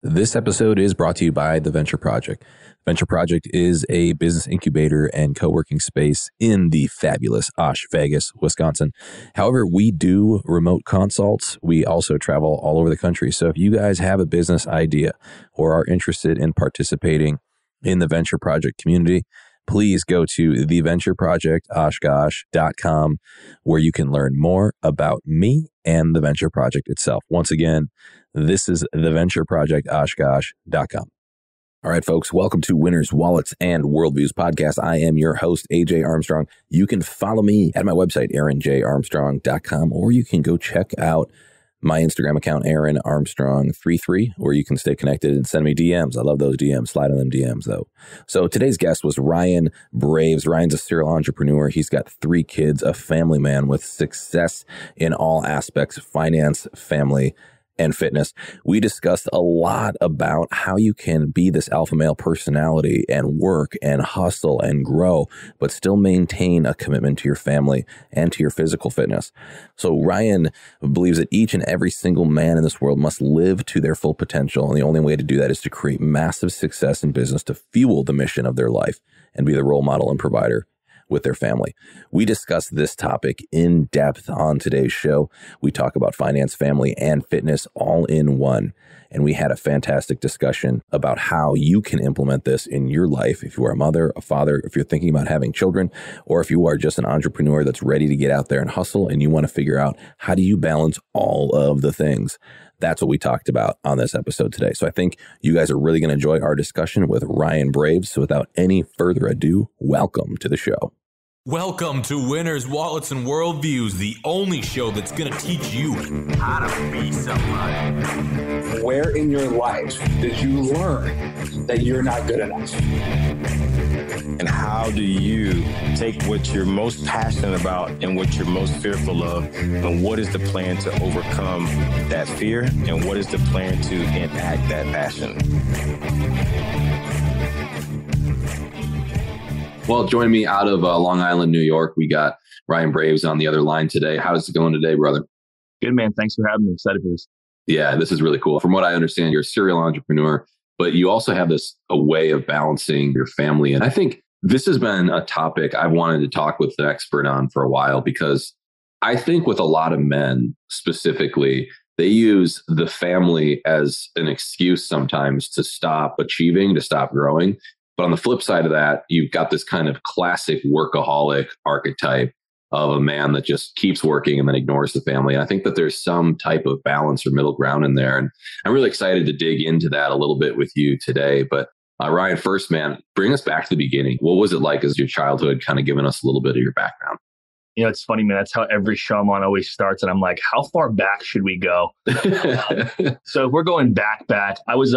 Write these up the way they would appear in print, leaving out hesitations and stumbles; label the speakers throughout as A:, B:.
A: This episode is brought to you by The Venture Project. Venture Project is a business incubator and co-working space in the fabulous Osh Vegas, Wisconsin. However, we do remote consults. We also travel all over the country. So if you guys have a business idea or are interested in participating in the Venture Project community, please go to theventureprojectoshkosh.com where you can learn more about me and the Venture Project itself. Once again, this is theventureprojectoshkosh.com. All right, folks, welcome to Winners, Wallets, and Worldviews podcast. I am your host, AJ Armstrong. You can follow me at my website, aaronjarmstrong.com, or you can go check out my Instagram account, AaronArmstrong33, where you can stay connected and send me DMs. I love those DMs. Slide on them DMs, though. So today's guest was Ryan Raves. Ryan's a serial entrepreneur. He's got 3 kids, a family man with success in all aspects, finance, family, and fitness. We discussed a lot about how you can be this alpha male personality and work and hustle and grow, but still maintain a commitment to your family and to your physical fitness. So Ryan believes that each and every single man in this world must live to their full potential. And the only way to do that is to create massive success in business to fuel the mission of their life and be the role model and provider with their family. We discuss this topic in depth on today's show. We talk about finance, family, and fitness all in one. And we had a fantastic discussion about how you can implement this in your life if you are a mother, a father, if you're thinking about having children, or if you are just an entrepreneur that's ready to get out there and hustle and you want to figure out how do you balance all of the things. That's what we talked about on this episode today. So I think you guys are really going to enjoy our discussion with Ryan Raves. So without any further ado, welcome to the show.
B: Welcome to Winners, Wallets, and Worldviews, the only show that's going to teach you how to be somebody.
C: Where in your life did you learn that you're not good enough?
D: And how do you take what you're most passionate about and what you're most fearful of, and what is the plan to overcome that fear, and what is the plan to enact that passion?
A: Well, join me out of Long Island, New York. We got Ryan Raves on the other line today. How's it going today, brother?
E: Good, man. Thanks for having me. Excited for this.
A: Yeah, this is really cool. From what I understand, you're a serial entrepreneur, but you also have a way of balancing your family. And I think this has been a topic I've wanted to talk with an expert on for a while, because I think with a lot of men specifically, they use the family as an excuse sometimes to stop achieving, to stop growing. But on the flip side of that, you've got this kind of classic workaholic archetype of a man that just keeps working and then ignores the family. And I think that there's some type of balance or middle ground in there. And I'm really excited to dig into that a little bit with you today. But Ryan, first, man, bring us back to the beginning. What was it like as your childhood, kind of giving us a little bit of your background?
E: You know, it's funny, man. That's how every show I'm on always starts. And I'm like, how far back should we go? So if we're going back, I was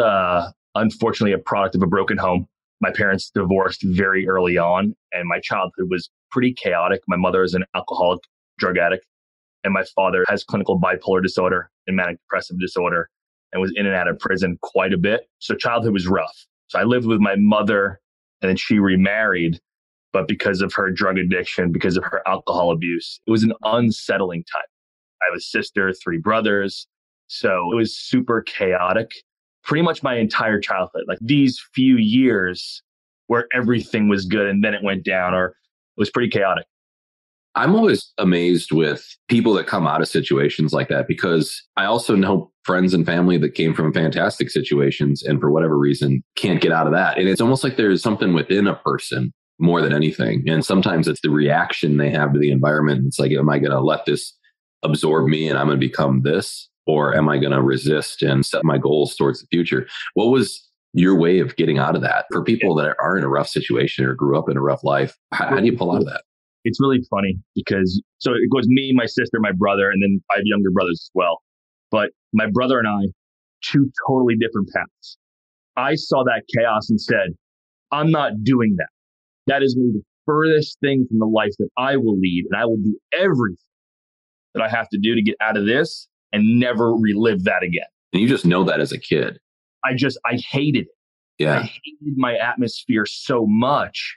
E: unfortunately a product of a broken home. My parents divorced very early on, and my childhood was pretty chaotic. My mother is an alcoholic, drug addict, and my father has clinical bipolar disorder and manic depressive disorder and was in and out of prison quite a bit. So childhood was rough. So I lived with my mother, and then she remarried, but because of her drug addiction, because of her alcohol abuse, it was an unsettling time. I have a sister, 3 brothers. So it was super chaotic. Pretty much my entire childhood, like these few years where everything was good and then it went down, or it was pretty chaotic.
A: I'm always amazed with people that come out of situations like that, because I also know friends and family that came from fantastic situations and for whatever reason can't get out of that. And it's almost like there's something within a person more than anything. And sometimes it's the reaction they have to the environment. It's like, am I going to let this absorb me and I'm going to become this? Or am I going to resist and set my goals towards the future? What was your way of getting out of that for people that are in a rough situation or grew up in a rough life? How do you pull out of that?
E: It's really funny because so it goes me, my sister, my brother, and then I have younger brothers as well. But my brother and I, 2 totally different paths. I saw that chaos and said, I'm not doing that. That is the furthest thing from the life that I will lead. And I will do everything that I have to do to get out of this and never relive that again.
A: And you just know that as a kid.
E: I hated it.
A: Yeah.
E: I hated my atmosphere so much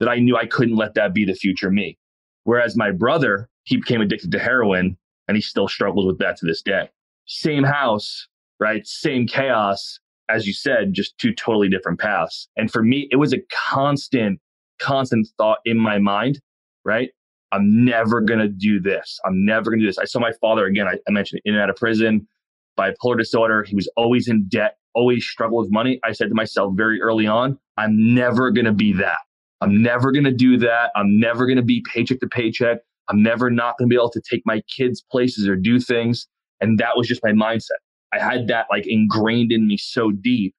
E: that I knew I couldn't let that be the future me. Whereas my brother, he became addicted to heroin and he still struggles with that to this day. Same house, right? Same chaos, as you said, just two totally different paths. And for me, it was a constant thought in my mind, right? I'm never going to do this. I'm never going to do this. I saw my father, again, I mentioned in and out of prison, bipolar disorder. He was always in debt, always struggled with money. I said to myself very early on, I'm never going to be that. I'm never going to do that. I'm never going to be paycheck to paycheck. I'm never not going to be able to take my kids places or do things. And that was just my mindset. I had that like ingrained in me so deep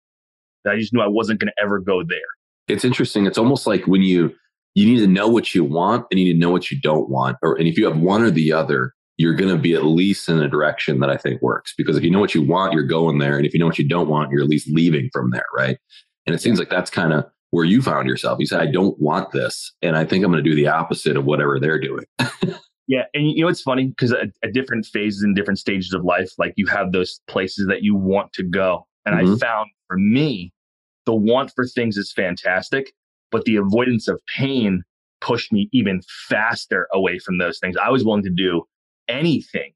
E: that I just knew I wasn't going to ever go there.
A: It's interesting. It's almost like when you need to know what you want and you need to know what you don't want. And if you have one or the other, you're going to be at least in a direction that I think works. Because if you know what you want, you're going there. And if you know what you don't want, you're at least leaving from there, right? And it seems like that's kind of where you found yourself. You said, I don't want this. And I think I'm going to do the opposite of whatever they're doing.
E: Yeah. And you know, it's funny because at different phases and different stages of life, like you have those places that you want to go. And I found for me, the want for things is fantastic, but the avoidance of pain pushed me even faster away from those things. I was willing to do anything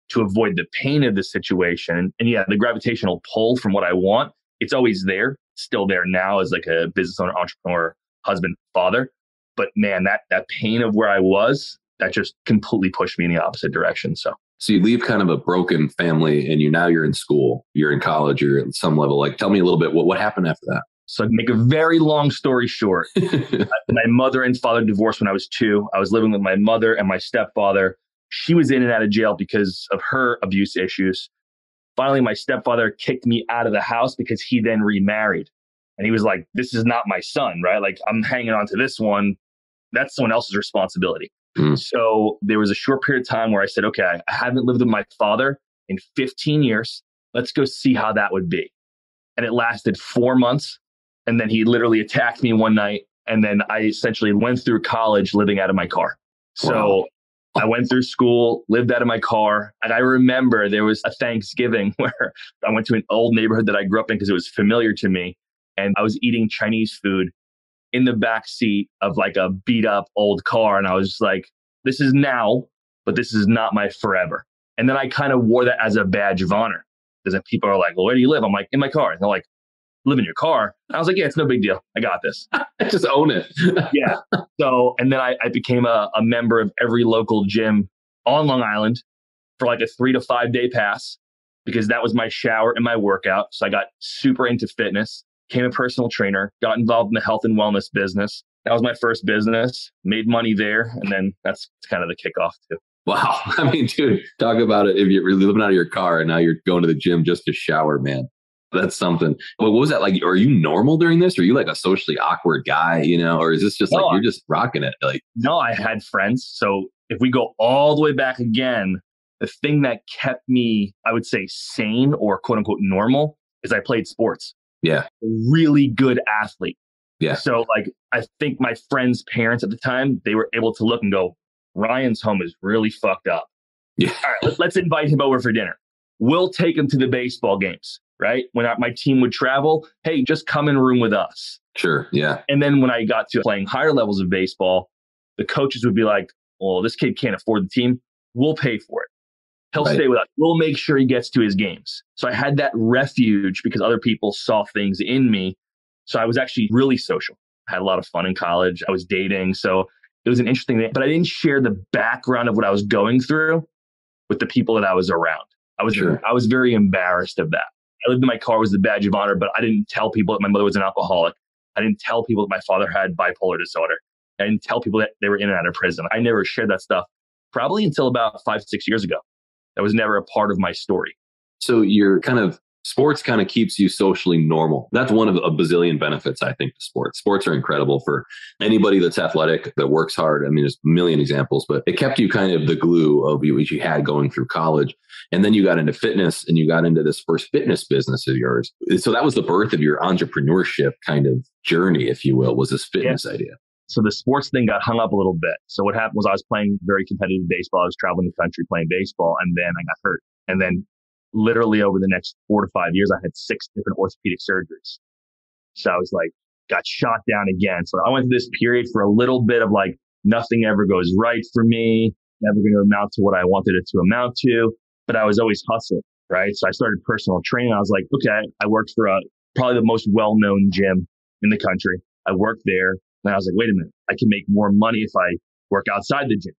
E: to avoid the pain of the situation. And yeah, the gravitational pull from what I want, it's always there, still there now as like a business owner, entrepreneur, husband, father. But man, that pain of where I was, that just completely pushed me in the opposite direction. So
A: you leave kind of a broken family and you're in school, you're in college, you're at some level. Like, tell me a little bit, what happened after that?
E: So to make a very long story short, my mother and father divorced when I was 2. I was living with my mother and my stepfather. She was in and out of jail because of her abuse issues. Finally, my stepfather kicked me out of the house because he then remarried. And he was like, this is not my son, right? Like, I'm hanging on to this one. That's someone else's responsibility. So there was a short period of time where I said, okay, I haven't lived with my father in 15 years. Let's go see how that would be. And it lasted 4 months. And then he literally attacked me one night. And then I essentially went through college living out of my car. So I went through school, lived out of my car. And I remember there was a Thanksgiving where I went to an old neighborhood that I grew up in because it was familiar to me. And I was eating Chinese food in the back seat of like a beat up old car. And I was just like, this is now, but this is not my forever. And then I kind of wore that as a badge of honor. Because then people are like, well, where do you live? I'm like, in my car. And they're like, live in your car? And I was like, yeah, it's no big deal. I got this.
A: Just own it.
E: Yeah. So, and then I became a member of every local gym on Long Island for like a 3 to 5 day pass because that was my shower and my workout. So I got super into fitness. Became a personal trainer, got involved in the health and wellness business. That was my first business, made money there. And then that's kind of the kickoff too.
A: Wow. I mean, dude, talk about it. If you're really living out of your car and now you're going to the gym just to shower, man, that's something. Well, what was that like? Are you normal during this? Or are you like a socially awkward guy, or is this just like, you're just rocking it? Like,
E: no, I had friends. So if we go all the way back again, the thing that kept me, I would say sane or quote unquote normal is I played sports.
A: Yeah.
E: Really good athlete.
A: Yeah.
E: So like, I think my friends' parents at the time, they were able to look and go, Ryan's home is really fucked up.
A: Yeah.
E: All right, let's invite him over for dinner. We'll take him to the baseball games, right? When my team would travel, hey, just come and room with us.
A: Sure. Yeah.
E: And then when I got to playing higher levels of baseball, the coaches would be like, well, this kid can't afford the team. We'll pay for it. He'll stay with us. We'll make sure he gets to his games. So I had that refuge because other people saw things in me. So I was actually really social. I had a lot of fun in college. I was dating. So it was an interesting thing, but I didn't share the background of what I was going through with the people that I was around. I was very embarrassed of that. I lived in my car was the badge of honor, but I didn't tell people that my mother was an alcoholic. I didn't tell people that my father had bipolar disorder. I didn't tell people that they were in and out of prison. I never shared that stuff probably until about 5-6 years ago. That was never a part of my story.
A: So you're sports kind of keeps you socially normal. That's one of a bazillion benefits, I think, to sports. Sports are incredible for anybody that's athletic, that works hard. I mean, there's a million examples, but it kept you kind of the glue of what you had going through college. And then you got into fitness and you got into this first fitness business of yours. So that was the birth of your entrepreneurship kind of journey, if you will, was this fitness idea.
E: So the sports thing got hung up a little bit. So what happened was I was playing very competitive baseball. I was traveling the country playing baseball, and then I got hurt. And then literally over the next 4 to 5 years, I had 6 different orthopedic surgeries. So I was like, got shot down again. So I went through this period for a little bit of like, nothing ever goes right for me, never going to amount to what I wanted it to amount to. But I was always hustling. right? So I started personal training. I was like, okay, I worked for probably the most well-known gym in the country. I worked there. And I was like, wait a minute, I can make more money if I work outside the gym.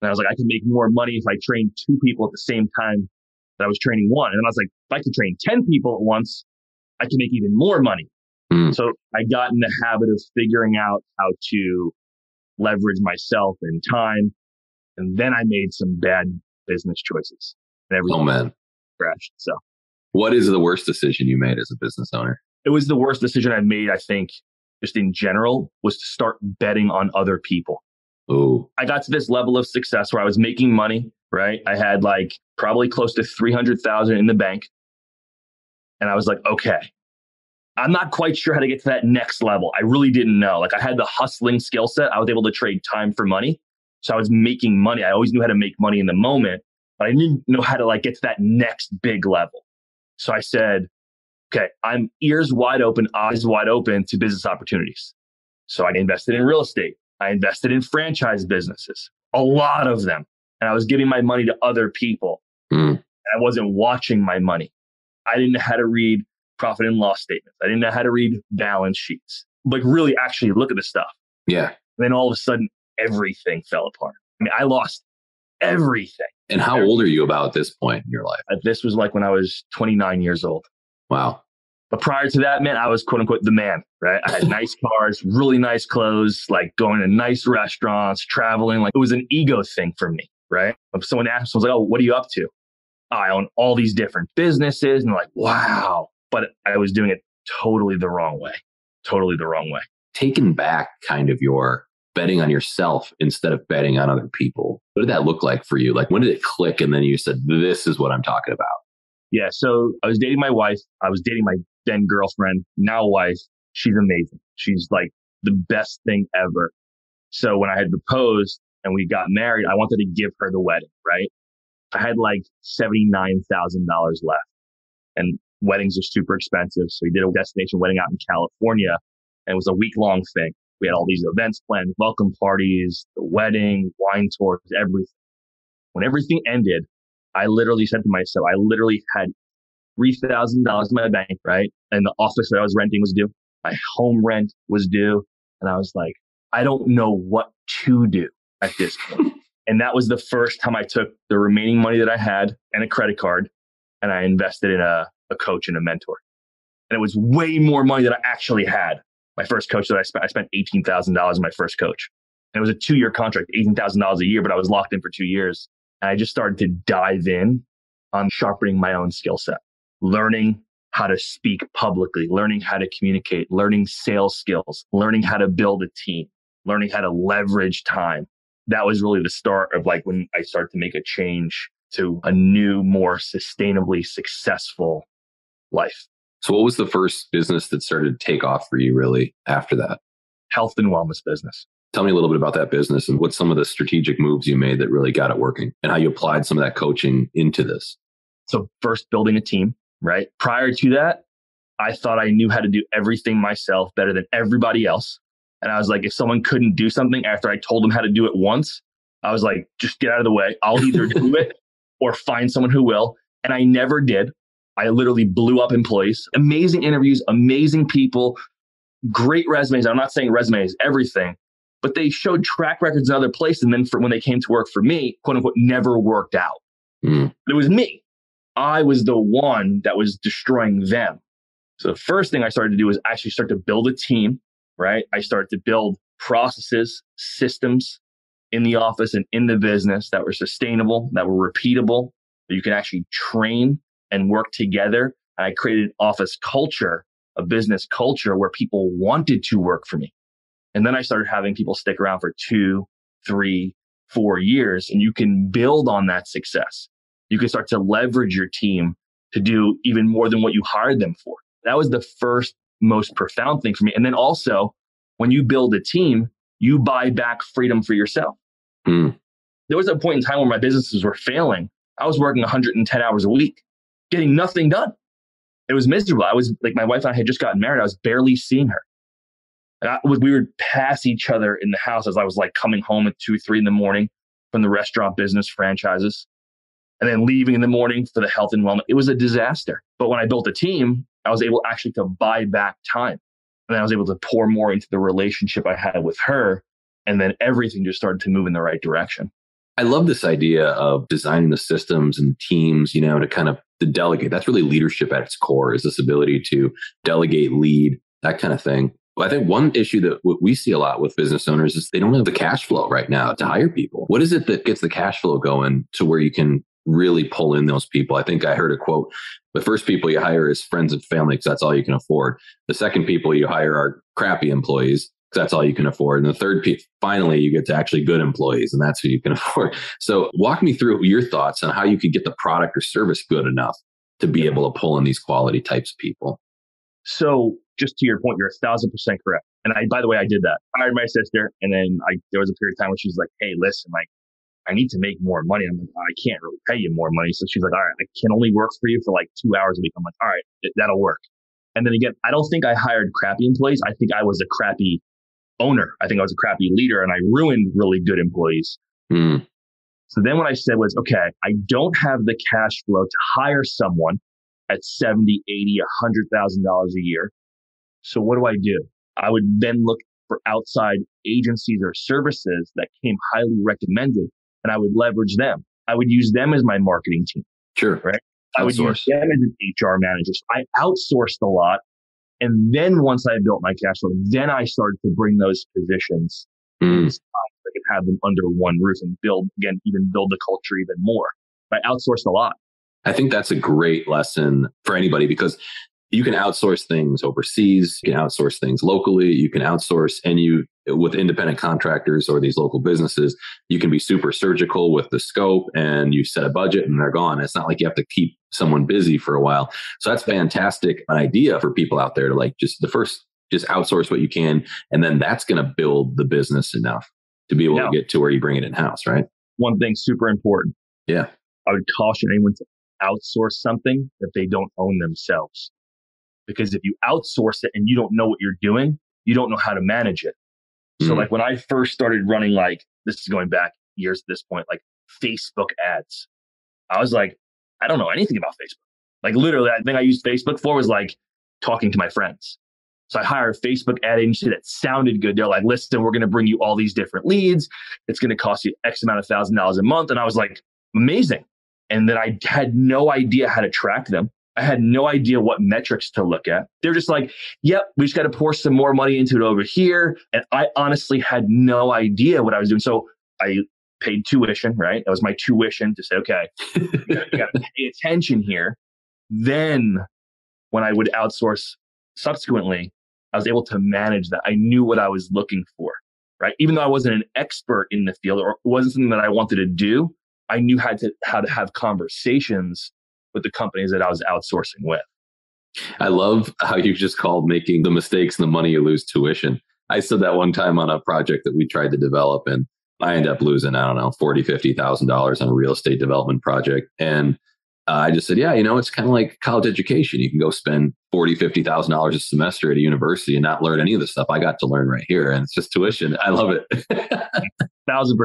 E: And I was like, I can make more money if I train 2 people at the same time that I was training 1. And I was like, if I could train 10 people at once, I can make even more money. So I got in the habit of figuring out how to leverage myself and time. And then I made some bad business choices and everything crashed. So
A: what is the worst decision you made as a business owner?
E: It was the worst decision I made, I think, just in general, was to start betting on other people.
A: Oh,
E: I got to this level of success where I was making money, right? I had like probably close to 300,000 in the bank. And I was like, okay, I'm not quite sure how to get to that next level. I really didn't know. Like I had the hustling skill set. I was able to trade time for money. So I was making money. I always knew how to make money in the moment, but I didn't know how to like get to that next big level. So I said, okay, I'm ears wide open, eyes wide open to business opportunities. So I invested in real estate. I invested in franchise businesses, a lot of them. And I was giving my money to other people. And I wasn't watching my money. I didn't know how to read profit and loss statements. I didn't know how to read balance sheets, like really actually look at the stuff.
A: Yeah.
E: And then all of a sudden, everything fell apart. I mean, I lost everything.
A: And how old are you about at this point in your life?
E: This was like when I was 29 years old.
A: Wow.
E: But prior to that, man, I was quote unquote the man, right? I had nice cars, really nice clothes, like going to nice restaurants, traveling. Like it was an ego thing for me, right? If someone asked, I was like, oh, what are you up to? I own all these different businesses. And like, wow. But I was doing it totally the wrong way. Totally the wrong way.
A: Taking back kind of your betting on yourself instead of betting on other people. What did that look like for you? Like when did it click? And then you said, this is what I'm talking about.
E: Yeah. So I was dating my wife. I was dating my then girlfriend, now wife. She's amazing. She's like the best thing ever. So when I had proposed and we got married, I wanted to give her the wedding, right? I had like $79,000 left and weddings are super expensive. So we did a destination wedding out in California and it was a week-long thing. We had all these events planned, welcome parties, the wedding, wine tours, everything. When everything ended, I literally said to myself, I literally had $3,000 in my bank, right? And the office that I was renting was due. My home rent was due. And I was like, I don't know what to do at this point. And that was the first time I took the remaining money that I had and a credit card and I invested in a coach and a mentor. And it was way more money than I actually had. My first coach that I spent $18,000 on my first coach. And it was a 2-year contract, $18,000 a year, but I was locked in for 2 years. And I just started to dive in on sharpening my own skill set, learning how to speak publicly, learning how to communicate, learning sales skills, learning how to build a team, learning how to leverage time. That was really the start of like when I started to make a change to a new, more sustainably successful life.
A: So what was the first business that started to take off for you really after that?
E: Health and wellness business.
A: Tell me a little bit about that business and what's some of the strategic moves you made that really got it working and how you applied some of that coaching into this.
E: So first building a team, right? Prior to that, I thought I knew how to do everything myself better than everybody else. And I was like, if someone couldn't do something after I told them how to do it once, I was like, just get out of the way. I'll either do it or find someone who will. And I never did. I literally blew up employees, amazing interviews, amazing people, great resumes. I'm not saying resume is everything, but they showed track records in other places. And then when they came to work for me, quote unquote, never worked out. But it was me. I was the one that was destroying them. So the first thing I started to do was actually start to build a team, right? I started to build processes, systems in the office and in the business that were sustainable, that were repeatable, that you can actually train and work together. And I created an office culture, a business culture where people wanted to work for me. And then I started having people stick around for 2, 3, 4 years, and you can build on that success. You can start to leverage your team to do even more than what you hired them for. That was the first most profound thing for me. And then also, when you build a team, you buy back freedom for yourself. There was a point in time where my businesses were failing. I was working 110 hours a week, getting nothing done. It was miserable. I was like, my wife and I had just gotten married. I was barely seeing her. We would pass each other in the house as I was like coming home at 2, 3 in the morning from the restaurant business franchises. and then leaving in the morning for the health and wellness. It was a disaster. But when I built a team, I was able actually to buy back time. And then I was able to pour more into the relationship I had with her. And then everything just started to move in the right direction.
A: I love this idea of designing the systems and teams, to kind of to delegate. That's really leadership at its core, is this ability to delegate, lead, that kind of thing. I think one issue that we see a lot with business owners is they don't have the cash flow right now to hire people. What is it that gets the cash flow going to where you can really pull in those people? I think I heard a quote: the first people you hire is friends and family because that's all you can afford. The second people you hire are crappy employees because that's all you can afford. And the third, finally, you get to actually good employees, and that's who you can afford. So walk me through your thoughts on how you could get the product or service good enough to be able to pull in these quality types of people.
E: So just to your point, you're 1,000% correct. And by the way, I did that. I hired my sister, and then there was a period of time where she was like, "Hey, listen, I need to make more money." I'm like, "I can't really pay you more money." So she's like, "All right, I can only work for you for 2 hours a week." I'm like, "All right, that'll work." And then again, I don't think I hired crappy employees. I think I was a crappy owner. I think I was a crappy leader, and I ruined really good employees. So then what I said was, okay, I don't have the cash flow to hire someone at $70, $80, $100,000 a year. So what do? I would then look for outside agencies or services that came highly recommended, and I would leverage them. I would use them as my marketing team.
A: Sure.
E: Right. I would use them as an HR manager. So I outsourced a lot. And then once I built my cash flow, then I started to bring those positions so I could have them under one roof and build the culture even more. I outsourced a lot.
A: I think that's a great lesson for anybody, because you can outsource things overseas, you can outsource things locally, you can outsource, and with independent contractors or these local businesses, you can be super surgical with the scope, and you set a budget and they're gone. It's not like you have to keep someone busy for a while. So that's fantastic idea for people out there to just outsource what you can. And then that's going to build the business enough to be able to get to where you bring it in house, right?
E: One thing super important.
A: Yeah.
E: I would caution anyone to outsource something that they don't own themselves. Because if you outsource it and you don't know what you're doing, you don't know how to manage it. So when I first started running, this is going back years at this point, Facebook ads, I was like, I don't know anything about Facebook. Literally, I think I used Facebook for was talking to my friends. So I hired a Facebook ad agency that sounded good. They're like, listen, we're going to bring you all these different leads. It's going to cost you X amount of $1,000 a month. And I was like, amazing. And then I had no idea how to track them. I had no idea what metrics to look at. They're just like, yep, we just got to pour some more money into it over here. And I honestly had no idea what I was doing. So I paid tuition, right? That was my tuition to say, okay, you got to pay attention here. Then when I would outsource subsequently, I was able to manage that. I knew what I was looking for, right? Even though I wasn't an expert in the field or it wasn't something that I wanted to do, I knew how to have conversations with the companies that I was outsourcing with.
A: I love how you just called making the mistakes and the money you lose tuition. I said that one time on a project that we tried to develop, and I ended up losing, I don't know, $40,000, $50,000 on a real estate development project. And I just said, it's kind of like college education. You can go spend $40,000, $50,000 a semester at a university and not learn any of the stuff I got to learn right here. And it's just tuition. I love it.
E: 1,000%.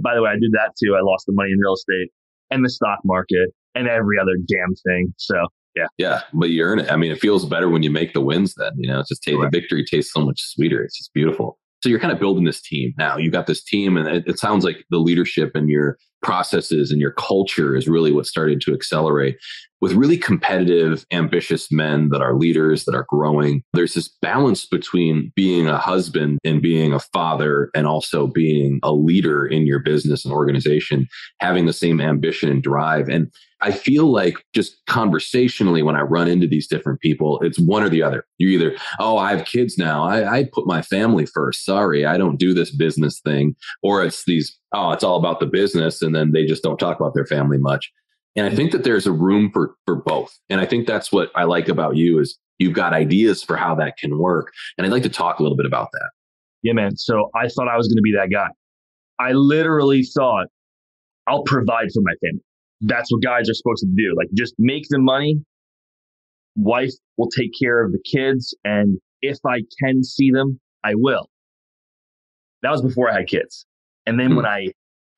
E: By the way, I did that too. I lost the money in real estate and the stock market and every other damn thing. So yeah.
A: Yeah. But you earn it. I mean, it feels better when you make the wins then, it's just the victory tastes so much sweeter. It's just beautiful. So you're kind of building this team now. You've got this team, and it sounds like the leadership and your processes and your culture is really what started to accelerate with really competitive, ambitious men that are leaders, that are growing. There's this balance between being a husband and being a father, and also being a leader in your business and organization, having the same ambition and drive. And I feel like just conversationally, when I run into these different people, it's one or the other. You're either, I have kids now. I put my family first. Sorry, I don't do this business thing. Or it's these, it's all about the business. And then they just don't talk about their family much. And I think that there's a room for both. And I think that's what I like about you is you've got ideas for how that can work. And I'd like to talk a little bit about that.
E: Yeah, man. So I thought I was going to be that guy. I literally thought I'll provide for my family. That's what guys are supposed to do. Just make the money. Wife will take care of the kids. And if I can see them, I will. That was before I had kids. And then when I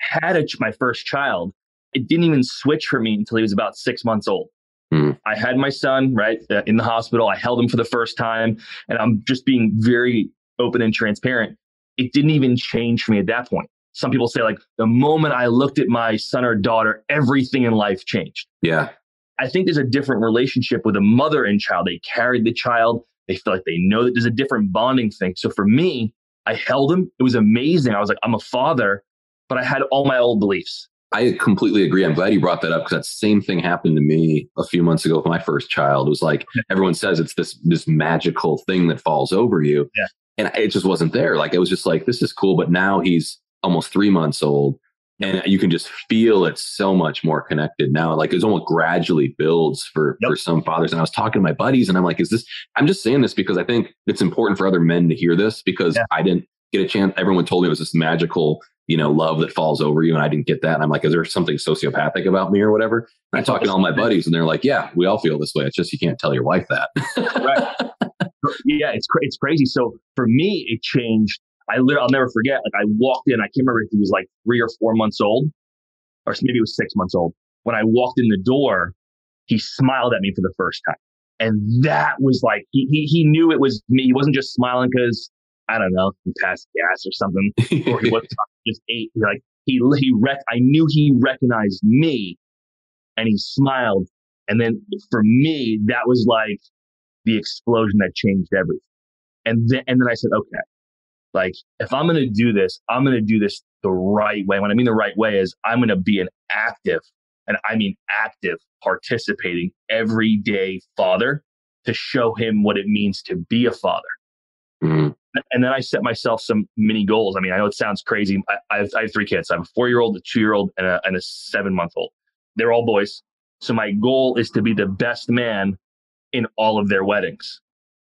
E: had my first child, it didn't even switch for me until he was about 6 months old. I had my son, right, in the hospital. I held him for the first time, and I'm just being very open and transparent. It didn't even change for me at that point. Some people say, like, the moment I looked at my son or daughter, everything in life changed.
A: Yeah.
E: I think there's a different relationship with a mother and child. They carried the child. They feel like they know that there's a different bonding thing. So for me, I held him. It was amazing. I was like, I'm a father, but I had all my old beliefs.
A: I completely agree. I'm glad you brought that up because that same thing happened to me a few months ago with my first child. It was like, everyone says it's this magical thing that falls over you.
E: Yeah.
A: And it just wasn't there. Like, it was just like, this is cool. But now he's almost 3 months old and you can just feel it's so much more connected now. Like, it's almost gradually builds for some fathers. And I was talking to my buddies and I'm like, I'm just saying this because I think it's important for other men to hear this because I didn't get a chance. Everyone told me it was this magical, love that falls over you. And I didn't get that. And I'm like, is there something sociopathic about me or whatever? And I'm talking to all my buddies and they're like, yeah, we all feel this way. It's just, you can't tell your wife that.
E: Right. Yeah, it's crazy. So for me, it changed. I'll never forget. Like, I walked in, I can't remember if he was like 3 or 4 months old, or maybe it was 6 months old. When I walked in the door, he smiled at me for the first time. And that was like, he knew it was me. He wasn't just smiling because, I don't know, he passed gas or something, or he wasn't just ate. Like, I knew he recognized me and he smiled. And then for me, that was like the explosion that changed everything. And then I said, okay, like, if I'm going to do this, I'm going to do this the right way. When I mean the right way is I'm going to be an active, and I mean active, participating, everyday father to show him what it means to be a father. Mm-hmm. And then I set myself some mini goals. I mean, I know it sounds crazy. I have 3 kids. I have a 4-year-old, a 2-year-old, and a 7-month-old. They're all boys. So my goal is to be the best man in all of their weddings.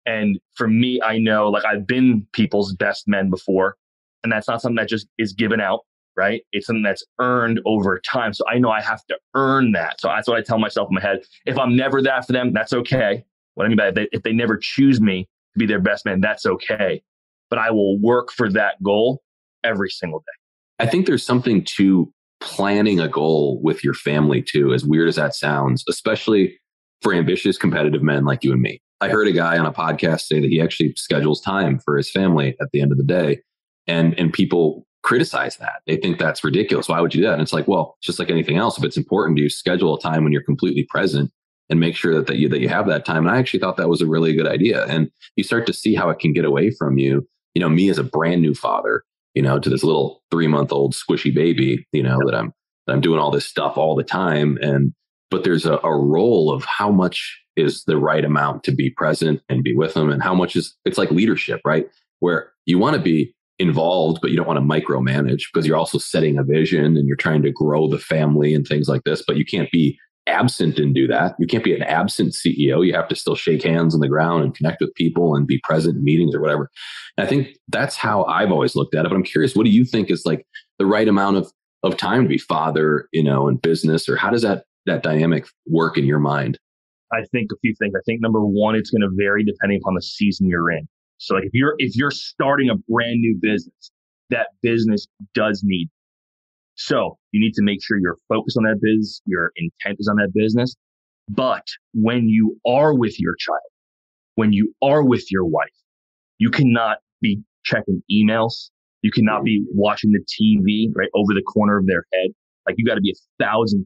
E: And for me, I know, like, I've been people's best men before, and that's not something that just is given out, right? It's something that's earned over time. So I know I have to earn that. So that's what I tell myself in my head. If I'm never that for them, that's okay. What I mean by that, if they never choose me to be their best man, that's okay. But I will work for that goal every single day.
A: I think there's something to planning a goal with your family too, as weird as that sounds, especially for ambitious, competitive men like you and me. I heard a guy on a podcast say that he actually schedules time for his family at the end of the day. And people criticize that. They think that's ridiculous. Why would you do that? And it's like, well, it's just like anything else. If it's important to you, schedule a time when you're completely present and make sure that you have that time. And I actually thought that was a really good idea. And you start to see how it can get away from you. Me as a brand new father, to this little 3-month-old squishy baby, that I'm doing all this stuff all the time. But there's a role of how much is the right amount to be present and be with them, and how much it's like leadership, right? Where you want to be involved, but you don't want to micromanage because you're also setting a vision and you're trying to grow the family and things like this, but you can't be absent and do that. You can't be an absent CEO. You have to still shake hands on the ground and connect with people and be present in meetings or whatever. And I think that's how I've always looked at it. But I'm curious, what do you think is like the right amount of time to be father, in business, or how does that dynamic work in your mind?
E: I think a few things. I think number one, it's going to vary depending upon the season you're in. So like if you're starting a brand new business, that business does need. So you need to make sure you're focused on that business, your intent is on that business. But when you are with your child, when you are with your wife, you cannot be checking emails. You cannot be watching the TV right over the corner of their head. Like, you got to be 1,000%.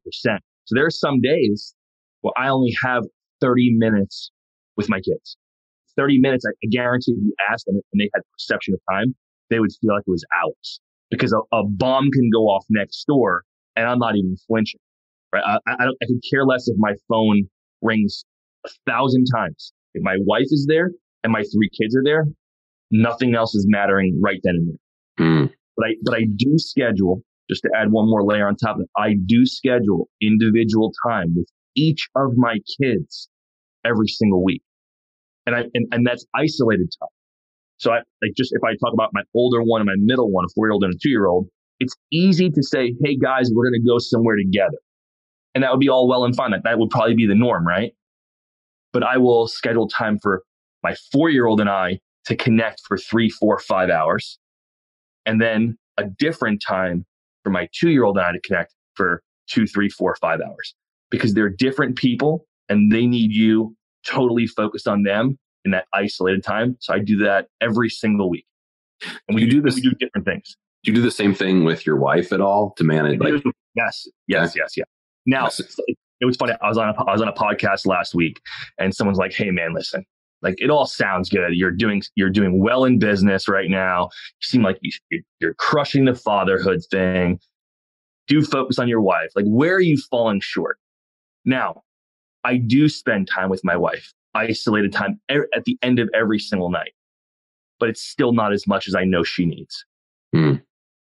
E: So there are some days where I only have 30 minutes with my kids. 30 minutes, I guarantee if you asked them and they had perception of time, they would feel like it was hours, because a bomb can go off next door and I'm not even flinching. Right? I could care less if my phone rings 1,000 times. If my wife is there and my 3 kids are there, nothing else is mattering right then and there. Mm. But I do schedule, just to add one more layer on top of it, I do schedule individual time with each of my kids every single week. And that's isolated time. So if I talk about my older one and my middle one, a 4-year-old and a 2-year-old, it's easy to say, hey guys, we're going to go somewhere together. And that would be all well and fine. That would probably be the norm, right? But I will schedule time for my 4-year-old and I to connect for 3, 4, 5 hours. And then a different time for my 2-year-old and I to connect for 2, 3, 4, 5 hours, because they're different people and they need you totally focused on them in that isolated time. So I do that every single week. And we do different things.
A: Do you do the same thing with your wife at all to manage?
E: Yes. Now, it was funny. I was on a podcast last week, and someone's like, "Hey, man, listen. Like, it all sounds good. You're doing well in business right now. You seem like you're crushing the fatherhood thing. Do focus on your wife. Like, where are you falling short?" Now, I do spend time with my wife, isolated time at the end of every single night, but it's still not as much as I know she needs.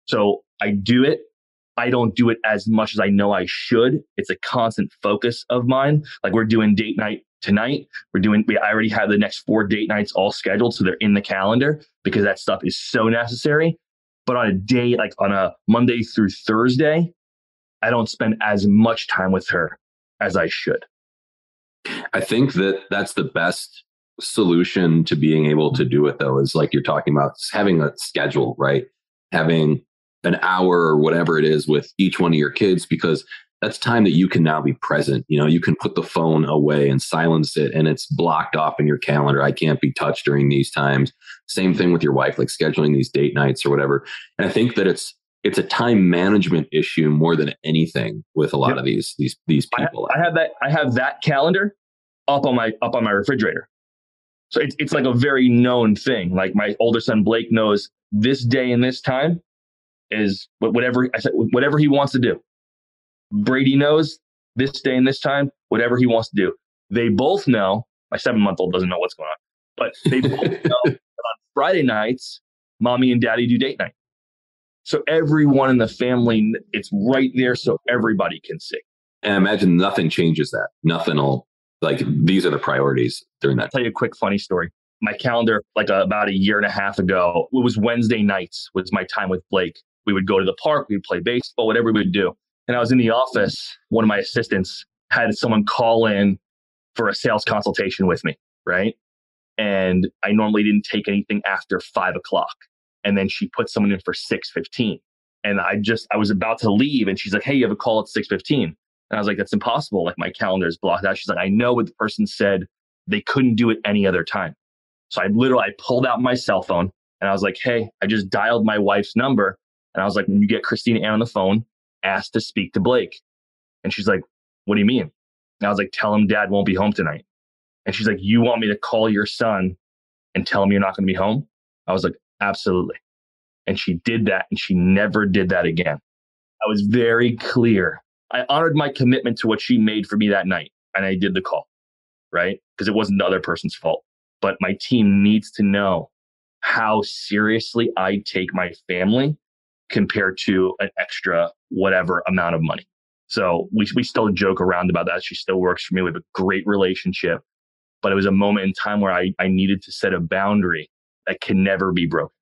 E: So I do it. I don't do it as much as I know I should. It's a constant focus of mine. Like, we're doing date night tonight. I already have the next 4 date nights all scheduled. So they're in the calendar because that stuff is so necessary. But on a day, like on a Monday through Thursday, I don't spend as much time with her as I should.
A: I think that's the best solution to being able to do it, though, is like you're talking about having a schedule, right? Having an hour or whatever it is with each one of your kids, because that's time that you can now be present. You know, you can put the phone away and silence it, and it's blocked off in your calendar. I can't be touched during these times. Same thing with your wife, like scheduling these date nights or whatever. And I think that it's a time management issue more than anything with a lot of these people.
E: I have that calendar up on my refrigerator. So it's like a very known thing. Like, my older son Blake knows this day and this time is whatever he wants to do. Brady knows this day and this time, whatever he wants to do. They both know. My 7-month-old doesn't know what's going on, but they both know that on Friday nights, mommy and daddy do date night. So everyone in the family, it's right there so everybody can see.
A: And I imagine nothing changes that. Nothing will, like, these are the priorities during that.
E: I'll tell you a quick funny story. My calendar, like about a year and a half ago, it was Wednesday nights was my time with Blake. We would go to the park, we'd play baseball, whatever we would do. And I was in the office. One of my assistants had someone call in for a sales consultation with me, right? And I normally didn't take anything after 5 o'clock. And then she put someone in for 6:15. And I was about to leave, and she's like, "Hey, you have a call at 6:15." And I was like, "That's impossible. Like, my calendar is blocked out." She's like, "I know, what the person said, they couldn't do it any other time." So I pulled out my cell phone and I was like, "Hey, I just dialed my wife's number." And I was like, "When you get Christina Ann on the phone, ask to speak to Blake." And she's like, "What do you mean?" And I was like, "Tell him dad won't be home tonight." And she's like, "You want me to call your son and tell him you're not going to be home?" I was like, "Absolutely." And she did that, and she never did that again. I was very clear. I honored my commitment to what she made for me that night, and I did the call, right? Because it wasn't the other person's fault. But my team needs to know how seriously I take my family compared to an extra whatever amount of money. So we still joke around about that. She still works for me. We have a great relationship. But it was a moment in time where I needed to set a boundary that can never be broken.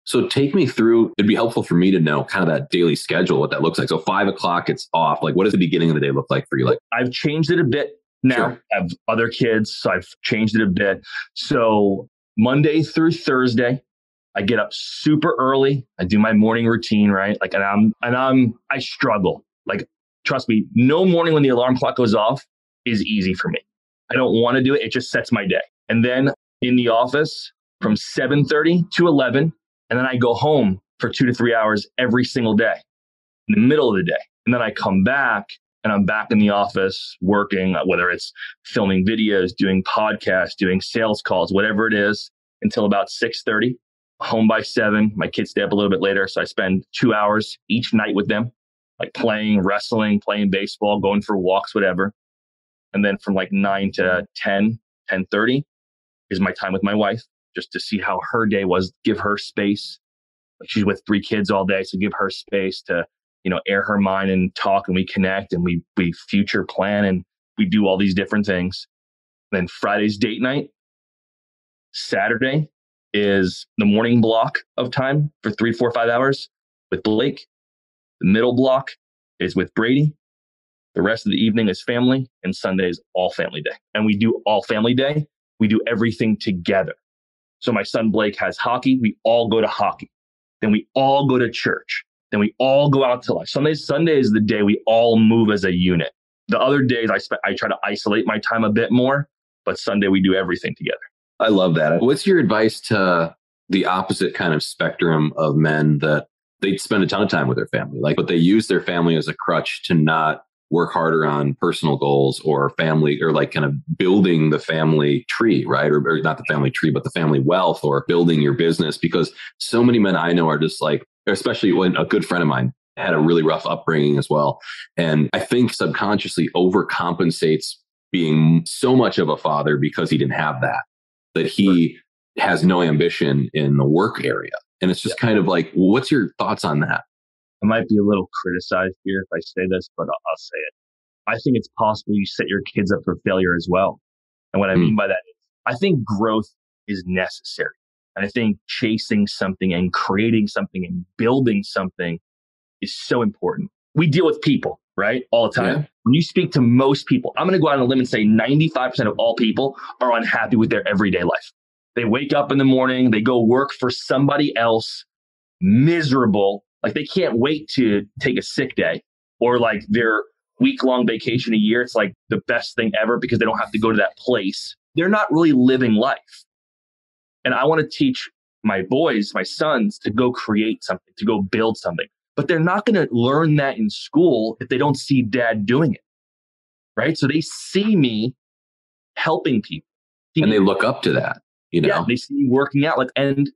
A: So take me through, it'd be helpful for me to know kind of that daily schedule, what that looks like. So 5 o'clock, it's off. Like, what does the beginning of the day look like for you? Like,
E: I've changed it a bit now. Sure. I have other kids, so I've changed it a bit. So Monday through Thursday, I get up super early. I do my morning routine, right? Like, I struggle. Like, trust me, no morning when the alarm clock goes off is easy for me. I don't want to do it. It just sets my day. And then in the office from 7:30 to 11, and then I go home for 2 to 3 hours every single day in the middle of the day. And then I come back and I'm back in the office working, whether it's filming videos, doing podcasts, doing sales calls, whatever it is, until about 6:30. Home by 7. My kids stay up a little bit later. So I spend 2 hours each night with them, like playing, wrestling, playing baseball, going for walks, whatever. And then from like 9 to 10:30 is my time with my wife, just to see how her day was, give her space. Like, she's with 3 kids all day. So give her space to, air her mind and talk, and we connect and we future plan and we do all these different things. Then Friday's date night. Saturday is the morning block of time for 3, 4, 5 hours with Blake. The middle block is with Brady. The rest of the evening is family, and Sunday is all family day. And we do all family day. We do everything together. So my son Blake has hockey. We all go to hockey. Then we all go to church. Then we all go out to lunch. Sunday is the day we all move as a unit. The other days I try to isolate my time a bit more, but Sunday we do everything together.
A: I love that. What's your advice to the opposite kind of spectrum of men that they spend a ton of time with their family, but they use their family as a crutch to not work harder on personal goals or family, or kind of building the family tree, right? Or not the family tree, but the family wealth, or building your business? Because so many men I know are just especially when a good friend of mine had a really rough upbringing as well. And I think subconsciously overcompensates being so much of a father because he didn't have that he has no ambition in the work area. And it's just kind of what's your thoughts on that?
E: I might be a little criticized here if I say this, but I'll say it. I think it's possible you set your kids up for failure as well. And what I mean by that is I think growth is necessary. And I think chasing something and creating something and building something is so important. We deal with people, right? All the time. Yeah. When you speak to most people, I'm going to go out on a limb and say 95% of all people are unhappy with their everyday life. They wake up in the morning, they go work for somebody else, miserable. They can't wait to take a sick day, or their week-long vacation a year. It's the best thing ever because they don't have to go to that place. They're not really living life. And I want to teach my boys, my sons, to go create something, to go build something. But they're not going to learn that in school if they don't see dad doing it. Right? So they see me helping people.
A: And they look up to that.
E: Yeah, they see me working out. And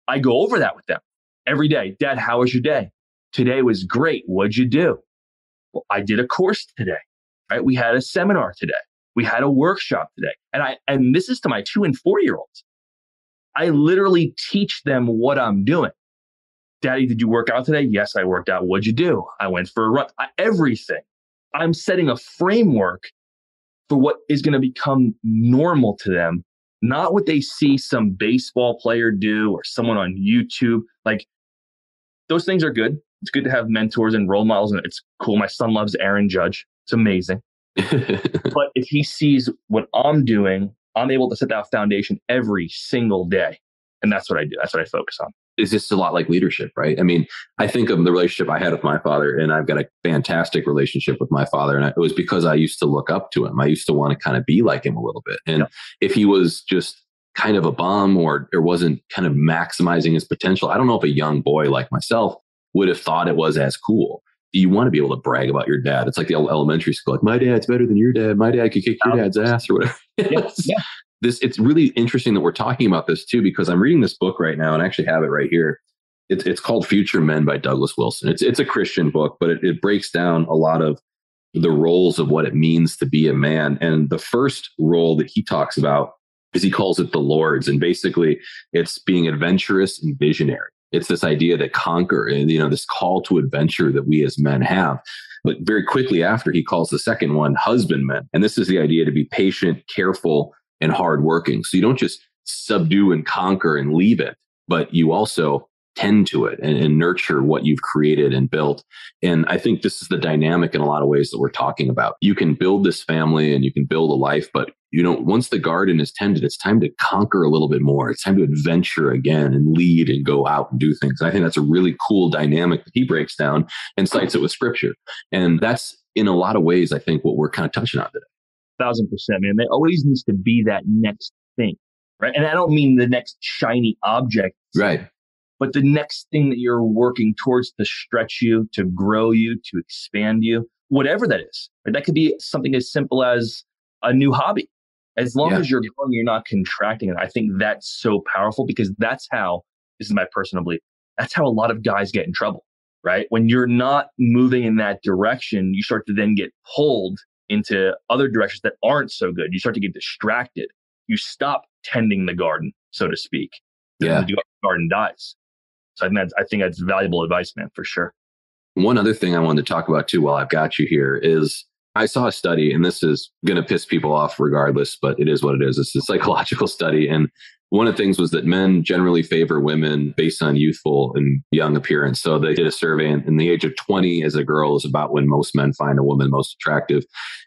E: I go over that with them every day. Dad, how was your day? Today was great. What'd you do? Well, I did a course today. Right? We had a seminar today. We had a workshop today. And this is to my 2 and 4-year-olds. I literally teach them what I'm doing. Daddy, did you work out today? Yes, I worked out. What'd you do? I went for a run. Everything. I'm setting a framework for what is going to become normal to them, not what they see some baseball player do or someone on YouTube. Those things are good. It's good to have mentors and role models, and it's cool. My son loves Aaron Judge. It's amazing. But if he sees what I'm doing, I'm able to set that foundation every single day. And that's what I do. That's what I focus on.
A: It's just a lot like leadership, right? I mean, I think of the relationship I had with my father, and I've got a fantastic relationship with my father. And it was because I used to look up to him. I used to want to kind of be like him a little bit. And if he was just kind of a bum or wasn't kind of maximizing his potential, I don't know if a young boy like myself would have thought it was as cool. You want to be able to brag about your dad. It's like the elementary school. My dad's better than your dad. My dad could kick your dad's ass or whatever. It's really interesting that we're talking about this too, because I'm reading this book right now and I actually have it right here. It's called Future Men by Douglas Wilson. It's a Christian book, but it breaks down a lot of the roles of what it means to be a man. And the first role that he talks about is he calls it the Lords. And basically it's being adventurous and visionary. It's this idea that conquer and, this call to adventure that we as men have. But very quickly after, he calls the second one husbandmen. And this is the idea to be patient, careful, and hardworking. So you don't just subdue and conquer and leave it, but you also tend to it and nurture what you've created and built. And I think this is the dynamic in a lot of ways that we're talking about. You can build this family and you can build a life, but once the garden is tended, it's time to conquer a little bit more. It's time to adventure again and lead and go out and do things. I think that's a really cool dynamic that he breaks down and cites it with scripture. And that's in a lot of ways, I think, what we're kind of touching on today.
E: 1,000%, man. There always needs to be that next thing, right? And I don't mean the next shiny object,
A: right?
E: But the next thing that you're working towards to stretch you, to grow you, to expand you, whatever that is. Right? That could be something as simple as a new hobby. As long as you're growing, you're not contracting. And I think that's so powerful because that's how, this is my personal belief, that's how a lot of guys get in trouble, right? When you're not moving in that direction, you start to then get pulled into other directions that aren't so good. You start to get distracted. You stop tending the garden, so to speak. The garden dies. So I think that's valuable advice, man, for sure.
A: One other thing I wanted to talk about too, while I've got you here, is I saw a study, and this is going to piss people off regardless, but it is what it is. It's a psychological study. And one of the things was that men generally favor women based on youthful and young appearance. So they did a survey, and in the age of 20 as a girl is about when most men find a woman most attractive.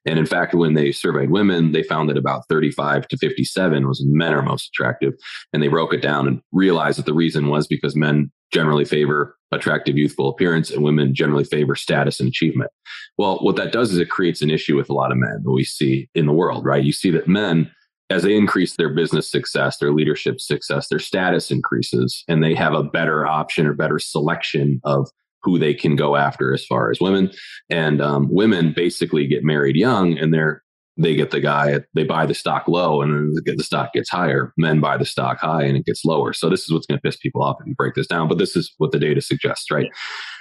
A: And in fact, when they surveyed women, they found that about 35 to 57 was when men are most attractive. And they broke it down and realized that the reason was because men generally favor attractive, youthful appearance, and women generally favor status and achievement. Well, what that does is it creates an issue with a lot of men that we see in the world, right? You see that men, as they increase their business success, their leadership success, their status increases, and they have a better option or better selection of who they can go after as far as women. And women basically get married young, and they get the guy, they buy the stock low, and then the stock gets higher. Men buy the stock high and it gets lower. So this is what's going to piss people off if you break this down. But this is what the data suggests, right?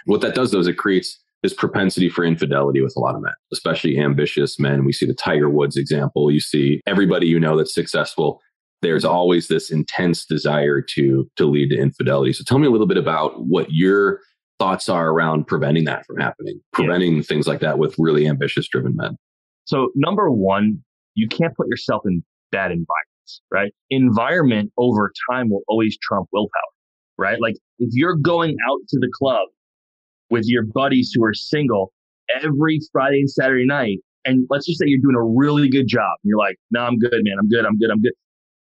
A: What that does, though, is it creates this propensity for infidelity with a lot of men, especially ambitious men. We see the Tiger Woods example. You see everybody you know that's successful. There's always this intense desire to lead to infidelity. So tell me a little bit about what your thoughts are around preventing that from happening, preventing things like that with really ambitious, driven men.
E: So number one, you can't put yourself in bad environments, right? Environment over time will always trump willpower, right? Like if you're going out to the club with your buddies who are single every Friday and Saturday night, and let's just say you're doing a really good job, and you're like, no, I'm good, man. I'm good.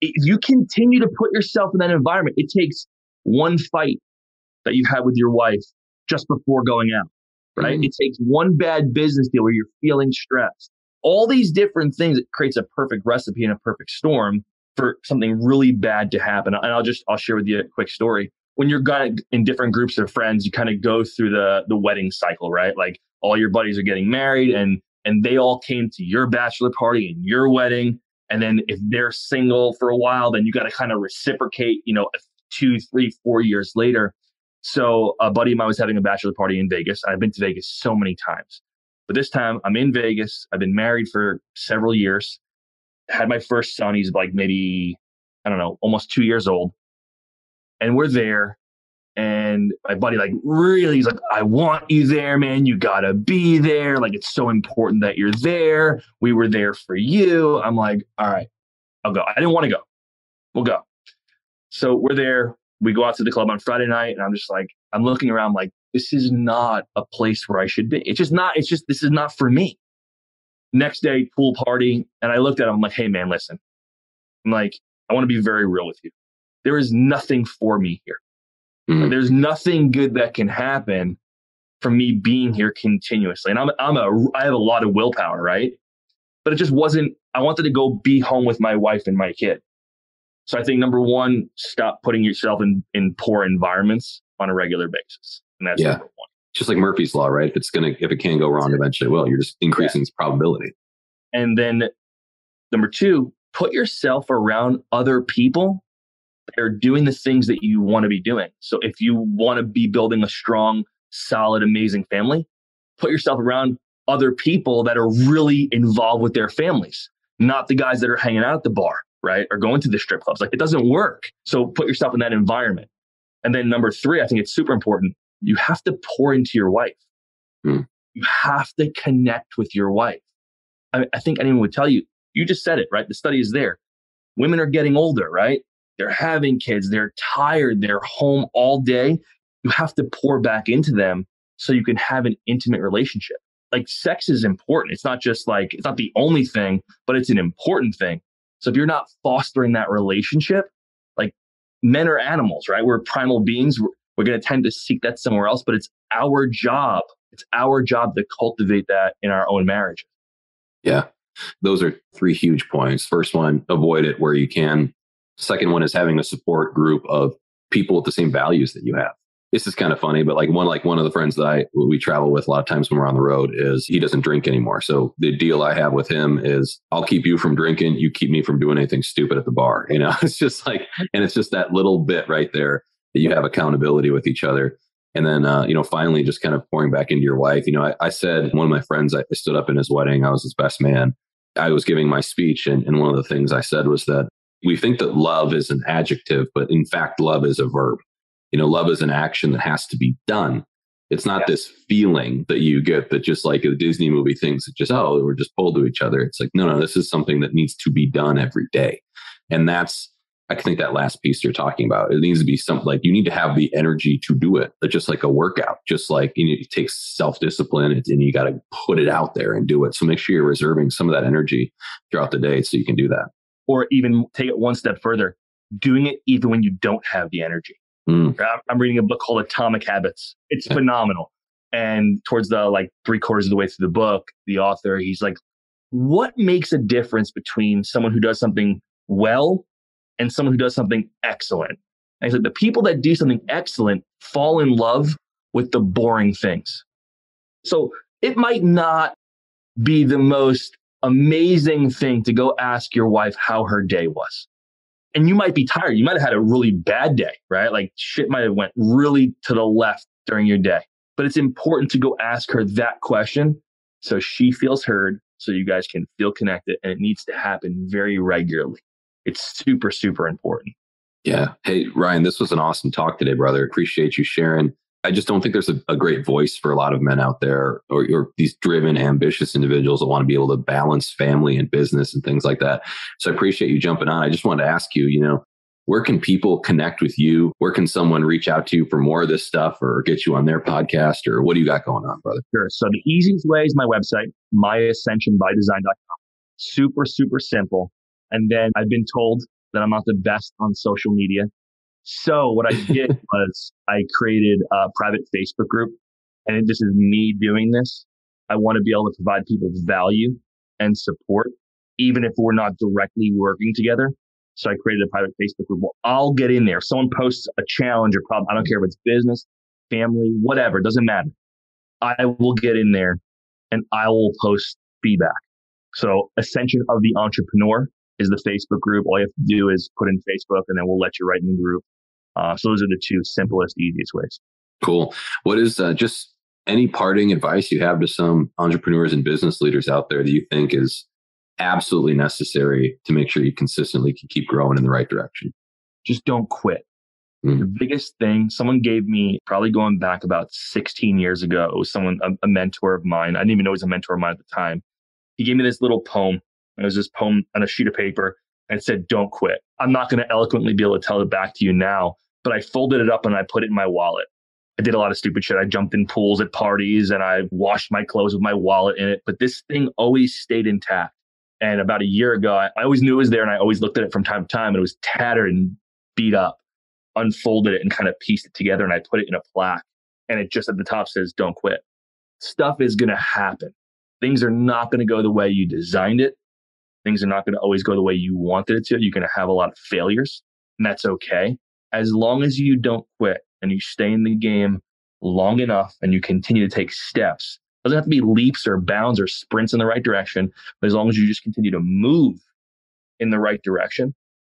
E: If you continue to put yourself in that environment, it takes one fight that you had with your wife just before going out, right? It takes one bad business deal where you're feeling stressed. All these different things, it creates a perfect recipe and a perfect storm for something really bad to happen. And I'll share with you a quick story. When you're in different groups of friends, you kind of go through the wedding cycle, right? Like all your buddies are getting married and they all came to your bachelor party and your wedding. And then if they're single for a while, then you got to kind of reciprocate, 2, 3, 4 years later. So a buddy of mine was having a bachelor party in Vegas. I've been to Vegas so many times. But this time I'm in Vegas. I've been married for several years. Had my first son. He's like maybe, I don't know, almost 2 years old. And we're there. And my buddy he's like, I want you there, man. You got to be there. Like, it's so important that you're there. We were there for you. I'm like, all right, I'll go. I didn't want to go. We'll go. So we're there. We go out to the club on Friday night. And I'm just like, I'm looking around like, this is not a place where I should be. This is not for me. Next day, pool party. And I looked at him, I'm like, hey man, listen. I'm like, I want to be very real with you. There is nothing for me here. There's nothing good that can happen from me being here continuously. And I have a lot of willpower, right? But it just wasn't, I wanted to go be home with my wife and my kid. So I think number one, stop putting yourself in poor environments on a regular basis. And that's number one.
A: Just like Murphy's Law, right? If it can go wrong, eventually it will. You're just increasing its probability.
E: And then number two, put yourself around other people that are doing the things that you want to be doing. So if you want to be building a strong, solid, amazing family, put yourself around other people that are really involved with their families, not the guys that are hanging out at the bar, right? Or going to the strip clubs. Like, it doesn't work. So put yourself in that environment. And then number three, I think it's super important. You have to pour into your wife. You have to connect with your wife. I think anyone would tell you, you just said it, right? The study is there. Women are getting older, right? They're having kids. They're tired. They're home all day. You have to pour back into them so you can have an intimate relationship. Like, sex is important. It's not just like, it's not the only thing, but it's an important thing. So if you're not fostering that relationship, like, men are animals, right? We're primal beings. We're going to tend to seek that somewhere else, but it's our job. It's our job to cultivate that in our own marriage.
A: Yeah. Those are three huge points. First one, avoid it where you can. Second one is having a support group of people with the same values that you have. This is kind of funny, but one of the friends that we travel with a lot of times when we're on the road is he doesn't drink anymore. So the deal I have with him is I'll keep you from drinking. You keep me from doing anything stupid at the bar. It's just like, and it's just that little bit right there that you have accountability with each other. And then, finally just kind of pouring back into your wife. I said, one of my friends, I stood up in his wedding. I was his best man. I was giving my speech. And one of the things I said was that we think that love is an adjective, but in fact, love is a verb. Love is an action that has to be done. It's not this feeling that you get that just like a Disney movie thinks it's just, oh, we're just pulled to each other. It's like, no, this is something that needs to be done every day. And that's, I think that last piece you're talking about, it needs to be something like you need to have the energy to do it. But just like a workout, just like it takes self-discipline and you got to put it out there and do it. So make sure you're reserving some of that energy throughout the day so you can do that.
E: Or even take it one step further, doing it even when you don't have the energy. I'm reading a book called Atomic Habits. It's phenomenal. And towards the 3/4 of the way through the book, the author, he's like, what makes a difference between someone who does something well and someone who does something excellent? And he's like, the people that do something excellent fall in love with the boring things. So it might not be the most amazing thing to go ask your wife how her day was. And you might be tired. You might have had a really bad day, right? Like shit might have went really to the left during your day. But it's important to go ask her that question so she feels heard, so you guys can feel connected. And it needs to happen very regularly. It's super, super important.
A: Yeah. Hey, Ryan, this was an awesome talk today, brother. Appreciate you sharing. I just don't think there's a great voice for a lot of men out there, or these driven, ambitious individuals that want to be able to balance family and business and things like that. So I appreciate you jumping on. I just wanted to ask you, where can people connect with you? Where can someone reach out to you for more of this stuff or get you on their podcast, or what do you got going on, brother?
E: Sure. So the easiest way is my website, myascensionbydesign.com. Super, super simple. And then I've been told that I'm not the best on social media. So what I did was I created a private Facebook group, and this is me doing this. I want to be able to provide people value and support, even if we're not directly working together. So I created a private Facebook group. Well, I'll get in there. If someone posts a challenge or problem, I don't care if it's business, family, whatever, it doesn't matter. I will get in there and I will post feedback. So Ascension of the Entrepreneur is the Facebook group. All you have to do is put in Facebook, and then we'll let you right in the group. So those are the two simplest, easiest ways.
A: Cool. What is just any parting advice you have to some entrepreneurs and business leaders out there that you think is absolutely necessary to make sure you consistently can keep growing in the right direction?
E: Just don't quit. The biggest thing someone gave me, probably going back about 16 years ago, it was a mentor of mine. I didn't even know he was a mentor of mine at the time. He gave me this little poem. It was this poem on a sheet of paper, and it said, don't quit. I'm not going to eloquently be able to tell it back to you now, but I folded it up and I put it in my wallet. I did a lot of stupid shit. I jumped in pools at parties and I washed my clothes with my wallet in it. But this thing always stayed intact. And about a year ago, I always knew it was there, and I always looked at it from time to time, and it was tattered and beat up. Unfolded it and kind of pieced it together, and I put it in a plaque. And it just at the top says, don't quit. Stuff is going to happen. Things are not going to go the way you designed it. Things are not going to always go the way you wanted it to. You're going to have a lot of failures, and that's okay. As long as you don't quit and you stay in the game long enough and you continue to take steps. It doesn't have to be leaps or bounds or sprints in the right direction, but as long as you just continue to move in the right direction,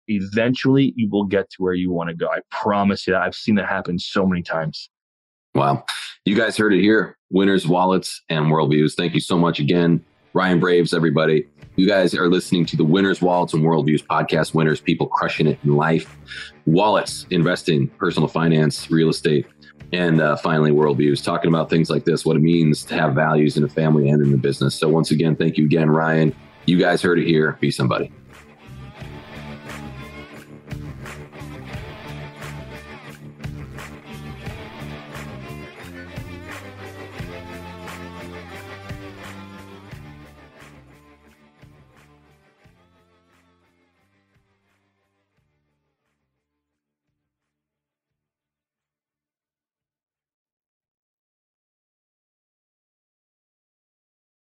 E: eventually you will get to where you want to go. I promise you that. I've seen that happen so many times.
A: Wow. You guys heard it here. Winners, Wallets, and Worldviews. Thank you so much again. Ryan Raves, everybody. You guys are listening to the Winners, Wallets, and Worldviews podcast. Winners, people crushing it in life. Wallets, investing, personal finance, real estate, and finally, Worldviews, talking about things like this, what it means to have values in a family and in the business. So once again, thank you again, Ryan. You guys heard it here. Be somebody.